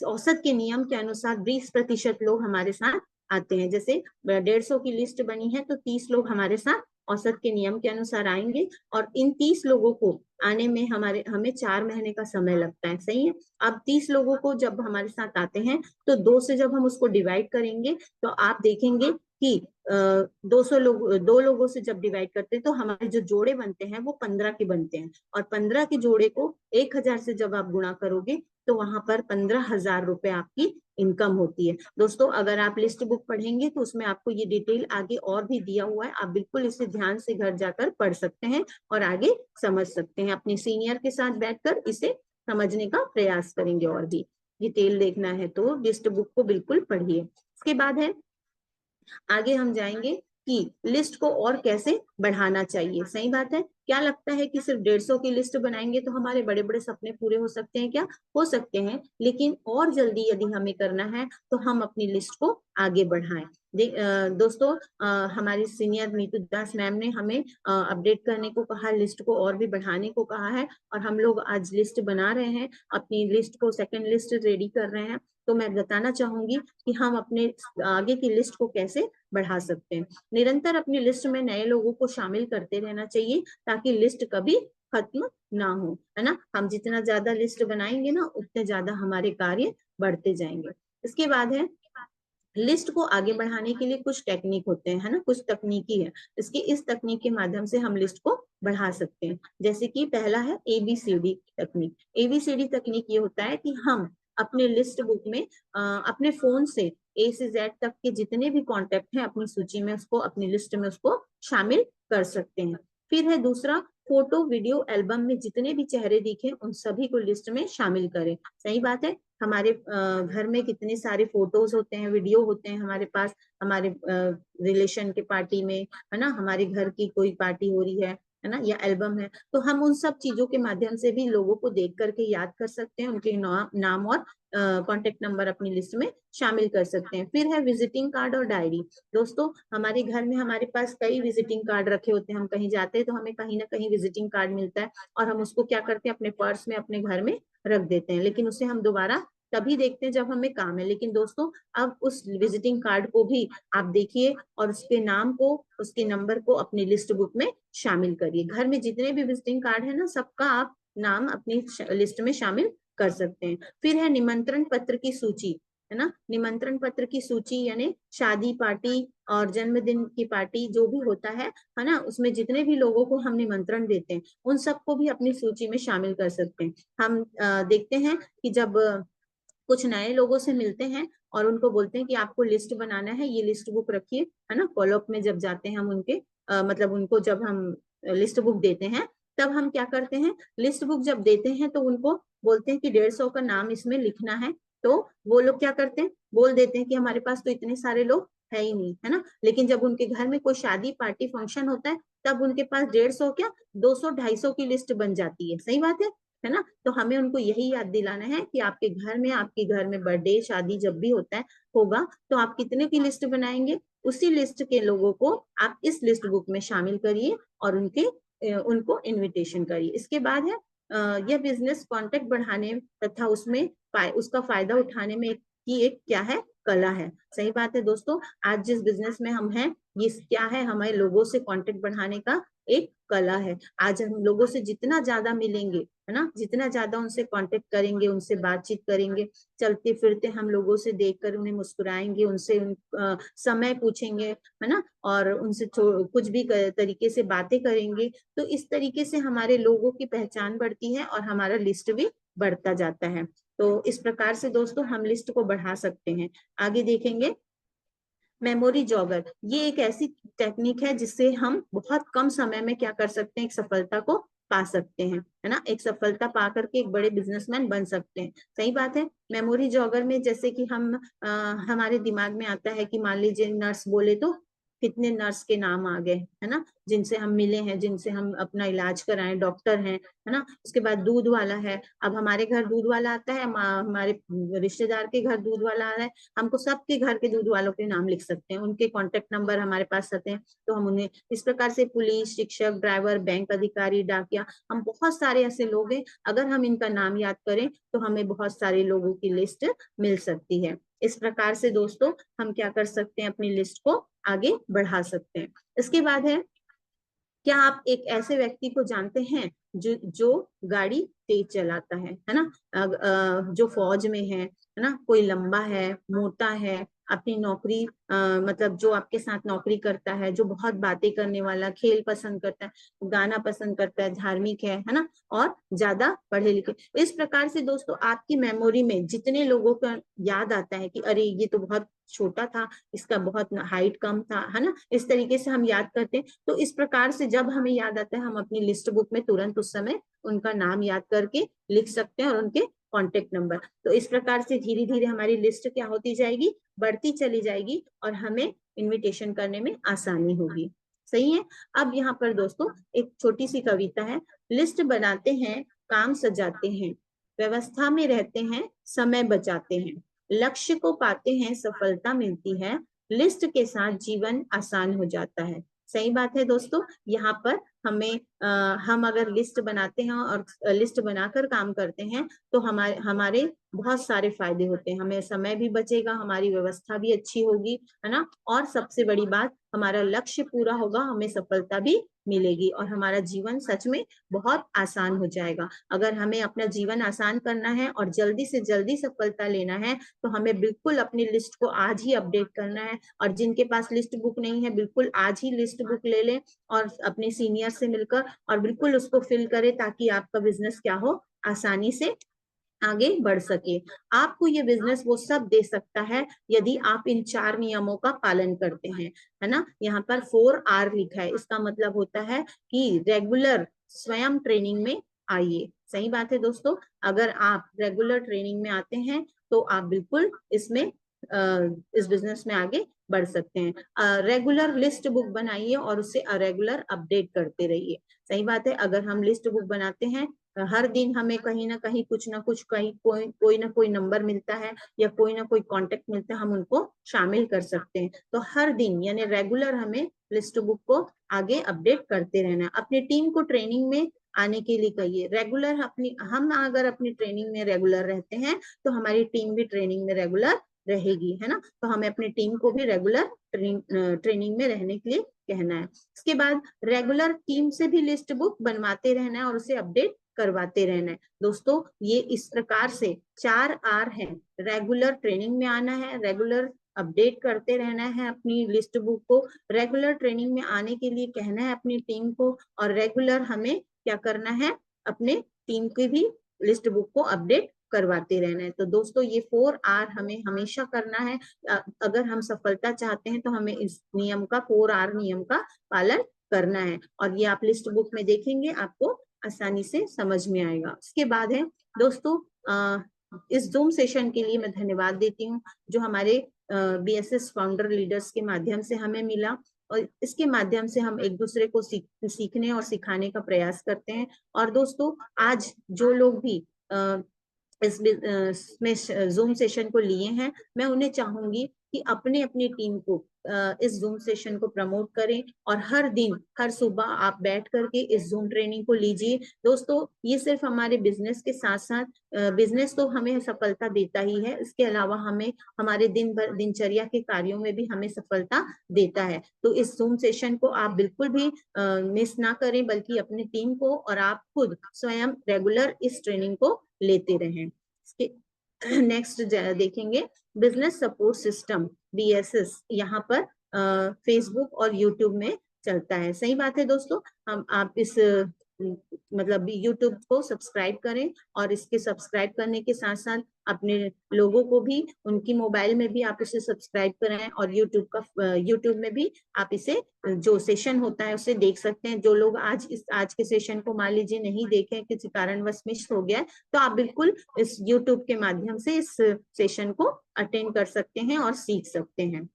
औसत के नियम के अनुसार 20% लोग हमारे साथ आते हैं। जैसे 150 की लिस्ट बनी है तो 30 लोग हमारे साथ औसत के नियम के अनुसार आएंगे और इन 30 लोगों को आने में हमें 4 महीने का समय लगता है। सही है। अब 30 लोगों को जब हमारे साथ आते हैं तो 2 से जब हम उसको डिवाइड करेंगे तो आप देखेंगे कि 200 लोग, 2 लोगों से जब डिवाइड करते हैं तो हमारे जो जोड़े बनते हैं वो 15 के बनते हैं और 15 के जोड़े को 1000 से जब आप गुणा करोगे तो वहां पर 15,000 रुपए आपकी इनकम होती है। दोस्तों अगर आप लिस्ट बुक पढ़ेंगे तो उसमें आपको ये डिटेल आगे और भी दिया हुआ है, आप बिल्कुल इसे ध्यान से घर जाकर पढ़ सकते हैं और आगे समझ सकते हैं। अपने सीनियर के साथ बैठकर इसे समझने का प्रयास करेंगे और भी डिटेल देखना है तो लिस्ट बुक को बिल्कुल पढ़िए। इसके बाद है, आगे हम जाएंगे कि लिस्ट को और कैसे बढ़ाना चाहिए। सही बात है, क्या लगता है कि सिर्फ 150 की लिस्ट बनाएंगे तो हमारे बड़े बड़े सपने पूरे हो सकते हैं? क्या हो सकते हैं, लेकिन और जल्दी यदि हमें करना है तो हम अपनी लिस्ट को आगे बढ़ाएं। दोस्तों हमारी सीनियर नीतू दास मैम ने हमें अपडेट करने को कहा, लिस्ट को और भी बढ़ाने को कहा है और हम लोग आज लिस्ट बना रहे हैं, अपनी लिस्ट को सेकंड लिस्ट रेडी कर रहे हैं। तो मैं बताना चाहूंगी कि हम अपने आगे की लिस्ट को कैसे बढ़ा सकते हैं। निरंतर अपनी लिस्ट में नए लोगों को शामिल करते रहना चाहिए ताकि लिस्ट कभी खत्म ना हो, है ना। हम जितना ज्यादा लिस्ट बनाएंगे ना उतने ज्यादा हमारे कार्य बढ़ते जाएंगे। इसके बाद है, लिस्ट को आगे बढ़ाने के लिए कुछ टेक्निक होते हैं, है ना, कुछ तकनीकी है। इस तकनीक के माध्यम से हम लिस्ट को बढ़ा सकते हैं। जैसे कि पहला है ABCD तकनीक। ABCD तकनीक ये होता है कि हम अपने लिस्ट बुक में अपने फोन से A से Z तक के जितने भी कॉन्टेक्ट हैं अपनी सूची में उसको, अपनी लिस्ट में उसको शामिल कर सकते हैं। फिर है दूसरा, फोटो वीडियो एल्बम में जितने भी चेहरे दिखे उन सभी को लिस्ट में शामिल करें। सही बात है, हमारे घर में कितने सारे फोटोज होते हैं, वीडियो होते हैं हमारे पास, हमारे रिलेशन के पार्टी में, है ना, हमारे घर की कोई पार्टी हो रही है ना, या एल्बम है, तो हम उन सब चीजों के माध्यम से भी लोगों को देख करके याद कर सकते हैं, उनके नाम और कांटेक्ट नंबर अपनी लिस्ट में शामिल कर सकते हैं। फिर है विजिटिंग कार्ड और डायरी। दोस्तों हमारे घर में हमारे पास कई विजिटिंग कार्ड रखे होते हैं, हम कहीं जाते हैं तो हमें कहीं ना कहीं विजिटिंग कार्ड मिलता है और हम उसको क्या करते हैं, अपने पर्स में अपने घर में रख देते हैं, लेकिन उसे हम दोबारा तभी देखते हैं जब हमें काम है। लेकिन दोस्तों अब उस विजिटिंग कार्ड को भी आप देखिए और उसके नाम को, उसके नंबर को अपनी लिस्ट बुक में शामिल करिए। घर में जितने भी विजिटिंग कार्ड है ना, सबका आप नाम अपनी लिस्ट में शामिल कर सकते हैं। फिर है निमंत्रण पत्र की सूची, है ना। निमंत्रण पत्र की सूची यानी शादी पार्टी और जन्मदिन की पार्टी जो भी होता है ना, उसमें जितने भी लोगों को हम निमंत्रण देते हैं उन सबको भी अपनी सूची में शामिल कर सकते हैं। हम देखते हैं कि जब कुछ नए लोगों से मिलते हैं और उनको बोलते हैं कि आपको लिस्ट बनाना है, ये लिस्ट बुक रखिए, है ना। फॉलोअप में जब जाते हैं हम उनके मतलब उनको जब हम लिस्ट बुक देते हैं तब हम क्या करते हैं, लिस्ट बुक जब देते हैं तो उनको बोलते हैं कि 150 का नाम इसमें लिखना है। तो वो लोग क्या करते हैं, बोल देते हैं कि हमारे पास तो इतने सारे लोग है ही नहीं, है ना। लेकिन जब उनके घर में कोई शादी पार्टी फंक्शन होता है तब उनके पास 150 क्या 200-250 की लिस्ट बन जाती है। सही बात है ना। तो हमें उनको यही याद दिलाना है कि आपके घर में बर्थडे शादी जब भी होगा तो आप कितने की लिस्ट बनाएंगे, उसी लिस्ट के लोगों को आप इस लिस्ट बुक में शामिल करिए और उनको इनविटेशन करिए। इसके बाद है यह बिजनेस कॉन्टेक्ट बढ़ाने तथा उसका फायदा उठाने में एक क्या है, कला है। सही बात है दोस्तों, आज जिस बिजनेस में हम हैं ये क्या है, हमारे लोगों से कांटेक्ट बढ़ाने का एक कला है। आज हम लोगों से जितना ज्यादा मिलेंगे, है ना, जितना ज्यादा उनसे कांटेक्ट करेंगे, उनसे बातचीत करेंगे, चलते फिरते हम लोगों से देखकर उन्हें मुस्कुराएंगे, उनसे समय पूछेंगे, है ना, और उनसे कुछ भी तरीके से बातें करेंगे, तो इस तरीके से हमारे लोगों की पहचान बढ़ती है और हमारा लिस्ट भी बढ़ता जाता है। तो इस प्रकार से दोस्तों हम लिस्ट को बढ़ा सकते हैं। आगे देखेंगे मेमोरी जॉगर। ये एक ऐसी टेक्निक है जिससे हम बहुत कम समय में क्या कर सकते हैं, एक सफलता को पा सकते हैं, है ना, एक सफलता पा करके एक बड़े बिजनेसमैन बन सकते हैं। सही बात है। मेमोरी जॉगर में जैसे कि हमारे दिमाग में आता है कि मान लीजिए नर्स बोले तो कितने नर्स के नाम आ गए, है ना, जिनसे हम मिले हैं, जिनसे हम अपना इलाज कराएं, डॉक्टर हैं, है ना। उसके बाद दूध वाला है, अब हमारे घर दूध वाला आता है, हमारे रिश्तेदार के घर दूध वाला आ रहा है, हमको सबके घर के दूध वालों के नाम लिख सकते हैं, उनके कॉन्टेक्ट नंबर हमारे पास रहते हैं, तो हम उन्हें इस प्रकार से पुलिस, शिक्षक, ड्राइवर, बैंक अधिकारी, डाकिया, हम बहुत सारे ऐसे लोग हैं, अगर हम इनका नाम याद करें तो हमें बहुत सारे लोगों की लिस्ट मिल सकती है। इस प्रकार से दोस्तों हम क्या कर सकते हैं, अपनी लिस्ट को आगे बढ़ा सकते हैं। इसके बाद है, क्या आप एक ऐसे व्यक्ति को जानते हैं जो गाड़ी तेज चलाता है ना, जो फौज में है ना, कोई लंबा है, मोटा है, अपनी नौकरी मतलब जो आपके साथ नौकरी करता है, जो बहुत बातें करने वाला, खेल पसंद करता है, गाना पसंद करता है, धार्मिक है ना, और ज्यादा पढ़े लिखे। इस प्रकार से दोस्तों आपकी मेमोरी में जितने लोगों का याद आता है कि अरे ये तो बहुत छोटा था, इसका बहुत हाइट कम था, है ना, इस तरीके से हम याद करते हैं। तो इस प्रकार से जब हमें याद आता है, हम अपनी लिस्ट बुक में तुरंत उस समय उनका नाम याद करके लिख सकते हैं और उनके कॉन्टेक्ट नंबर। तो इस प्रकार से धीरे धीरे हमारी लिस्ट क्या होती जाएगी, बढ़ती चली जाएगी और हमें इनविटेशन करने में आसानी होगी। सही है। अब यहाँ पर दोस्तों एक छोटी सी कविता है। लिस्ट बनाते हैं, काम सजाते हैं, व्यवस्था में रहते हैं, समय बचाते हैं, लक्ष्य को पाते हैं, सफलता मिलती है, लिस्ट के साथ जीवन आसान हो जाता है। सही बात है दोस्तों। यहाँ पर हम अगर लिस्ट बनाते हैं और लिस्ट बनाकर काम करते हैं तो हमारे हमारे बहुत सारे फायदे होते हैं। हमें समय भी बचेगा, हमारी व्यवस्था भी अच्छी होगी, है ना, और सबसे बड़ी बात हमारा लक्ष्य पूरा होगा, हमें सफलता भी मिलेगी और हमारा जीवन सच में बहुत आसान हो जाएगा। अगर हमें अपना जीवन आसान करना है और जल्दी से जल्दी सफलता लेना है तो हमें बिल्कुल अपनी लिस्ट को आज ही अपडेट करना है। और जिनके पास लिस्ट बुक नहीं है, बिल्कुल आज ही लिस्ट बुक ले लें और अपने सीनियर से मिलकर और बिल्कुल उसको फिल करें, ताकि आपका बिजनेस क्या हो, आसानी से आगे बढ़ सके। आपको ये बिजनेस वो सब दे सकता है यदि आप इन 4 नियमों का पालन करते हैं, है ना। यहाँ पर 4R लिखा है, इसका मतलब होता है कि रेगुलर स्वयं ट्रेनिंग में आइए। सही बात है दोस्तों। अगर आप रेगुलर ट्रेनिंग में आते हैं तो आप बिल्कुल इस बिजनेस में आगे बढ़ सकते हैं। रेगुलर लिस्ट बुक बनाइए और उससे रेगुलर अपडेट करते रहिए। सही बात है। अगर हम लिस्ट बुक बनाते हैं, हर दिन हमें कहीं ना कहीं कुछ ना कुछ कहीं कोई ना कोई नंबर मिलता है या कोई ना कोई कांटेक्ट मिलता है, हम उनको शामिल कर सकते हैं। तो हर दिन यानी रेगुलर हमें लिस्ट बुक को आगे अपडेट करते रहना है। अपनी टीम को ट्रेनिंग में आने के लिए कहिए। रेगुलर हम अगर अपनी ट्रेनिंग में रेगुलर रहते हैं तो हमारी टीम भी ट्रेनिंग में रेगुलर रहेगी, है ना। तो हमें अपनी टीम को भी रेगुलर ट्रेनिंग में रहने के लिए कहना है। इसके बाद रेगुलर टीम से भी लिस्ट बुक बनवाते रहना है और उसे अपडेट करवाते रहना है। दोस्तों ये इस प्रकार से 4R है। रेगुलर ट्रेनिंग में आना है, रेगुलर अपडेट करते रहना है अपनी लिस्ट बुक को, रेगुलर ट्रेनिंग में आने के लिए कहना है अपनी टीम को, और रेगुलर हमें क्या करना है, अपने टीम की भी लिस्ट बुक को अपडेट करवाते रहना है। तो दोस्तों ये 4R हमें हमेशा करना है। अगर हम सफलता चाहते हैं तो हमें इस नियम का, 4R नियम का पालन करना है। और ये आप लिस्ट बुक में देखेंगे, आपको आसानी से समझ में आएगा। उसके बाद है दोस्तों, इस जूम सेशन के लिए मैं धन्यवाद देती हूँ जो हमारे BSS फाउंडर लीडर्स के माध्यम से हमें मिला, और इसके माध्यम से हम एक दूसरे को सीखने और सिखाने का प्रयास करते हैं। और दोस्तों आज जो लोग भी इसमें जूम सेशन को लिए हैं, मैं उन्हें चाहूंगी कि अपने अपनी टीम को इस जूम सेशन को प्रमोट करें और हर दिन हर सुबह आप बैठ करके इस जूम ट्रेनिंग को लीजिए। दोस्तों ये सिर्फ हमारे बिजनेस के साथ साथ, बिजनेस तो हमें सफलता देता ही है, इसके अलावा हमें हमारे दिन भर दिनचर्या के कार्यों में भी हमें सफलता देता है। तो इस जूम सेशन को आप बिल्कुल भी मिस ना करें, बल्कि अपनी टीम को और आप खुद स्वयं रेगुलर इस ट्रेनिंग को लेते रहें। नेक्स्ट देखेंगे बिजनेस सपोर्ट सिस्टम, BSS, यहाँ पर फेसबुक और यूट्यूब में चलता है। सही बात है दोस्तों, हम आप इस मतलब यूट्यूब को सब्सक्राइब करें और इसके सब्सक्राइब करने के साथ साथ अपने लोगों को भी उनकी मोबाइल में भी आप इसे सब्सक्राइब कराएं और यूट्यूब में भी आप इसे जो सेशन होता है उसे देख सकते हैं। जो लोग आज के सेशन को मान लीजिए नहीं देखे, किसी कारणवश मिस हो गया, तो आप बिल्कुल इस यूट्यूब के माध्यम से इस सेशन को अटेंड कर सकते हैं और सीख सकते हैं।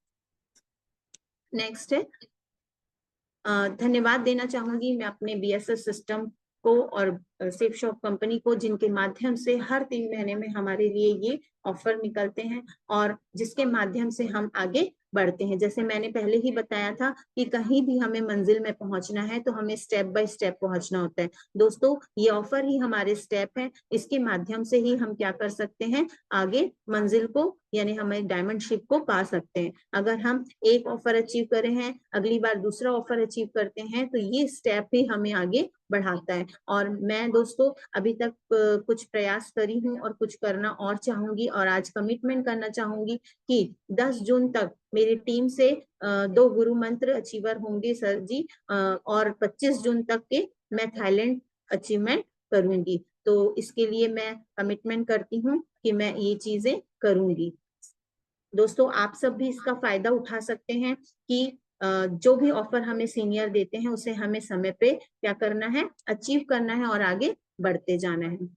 नेक्स्ट है, धन्यवाद देना चाहूंगी मैं अपने BSS सिस्टम को और सेफ शॉप कंपनी को, जिनके माध्यम से हर 3 महीने में हमारे लिए ये ऑफर निकलते हैं और जिसके माध्यम से हम आगे बढ़ते हैं। जैसे मैंने पहले ही बताया था कि कहीं भी हमें मंजिल में पहुंचना है तो हमें स्टेप बाय स्टेप पहुंचना होता है। दोस्तों ये ऑफर ही हमारे स्टेप है, इसके माध्यम से ही हम क्या कर सकते हैं, आगे मंजिल को यानी हमें डायमंड शिप को पा सकते हैं। अगर हम एक ऑफर अचीव करे हैं, अगली बार दूसरा ऑफर अचीव करते हैं, तो ये स्टेप ही हमें आगे बढ़ाता है। और मैं दोस्तों अभी तक कुछ प्रयास करी हूँ और कुछ करना और चाहूंगी, और आज कमिटमेंट करना चाहूंगी कि 10 जून तक मेरी टीम से 2 गुरु मंत्र अचीवर होंगे सर जी, और 25 जून तक के मैं थाईलैंड अचीवमेंट करूंगी। तो इसके लिए मैं कमिटमेंट करती हूँ कि मैं ये चीजें करूंगी। दोस्तों आप सब भी इसका फायदा उठा सकते हैं कि जो भी ऑफर हमें सीनियर देते हैं उसे हमें समय पे क्या करना है, अचीव करना है और आगे बढ़ते जाना है।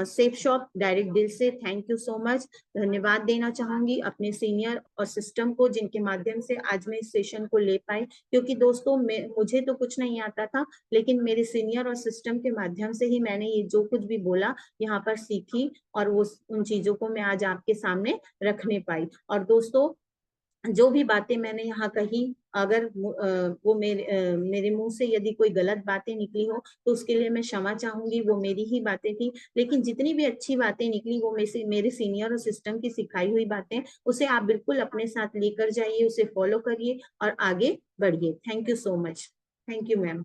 सेफ शॉप डायरेक्ट दिल से थैंक यू सो मच, धन्यवाद देना चाहूंगी अपने सीनियर और सिस्टम को, जिनके माध्यम से आज मैं इस सेशन को ले पाई। क्योंकि दोस्तों मुझे तो कुछ नहीं आता था, लेकिन मेरे सीनियर और सिस्टम के माध्यम से ही मैंने ये जो कुछ भी बोला यहाँ पर सीखी, और वो उन चीजों को मैं आज आपके सामने रखने पाई। और दोस्तों जो भी बातें मैंने यहाँ कही, अगर वो मेरे मुंह से यदि कोई गलत बातें निकली हो तो उसके लिए मैं क्षमा चाहूंगी, वो मेरी ही बातें थी। लेकिन जितनी भी अच्छी बातें निकली वो मेरे सीनियर और सिस्टम की सिखाई हुई बातें, उसे आप बिल्कुल अपने साथ लेकर जाइए, उसे फॉलो करिए और आगे बढ़िए। Thank you so much. Thank you ma'am.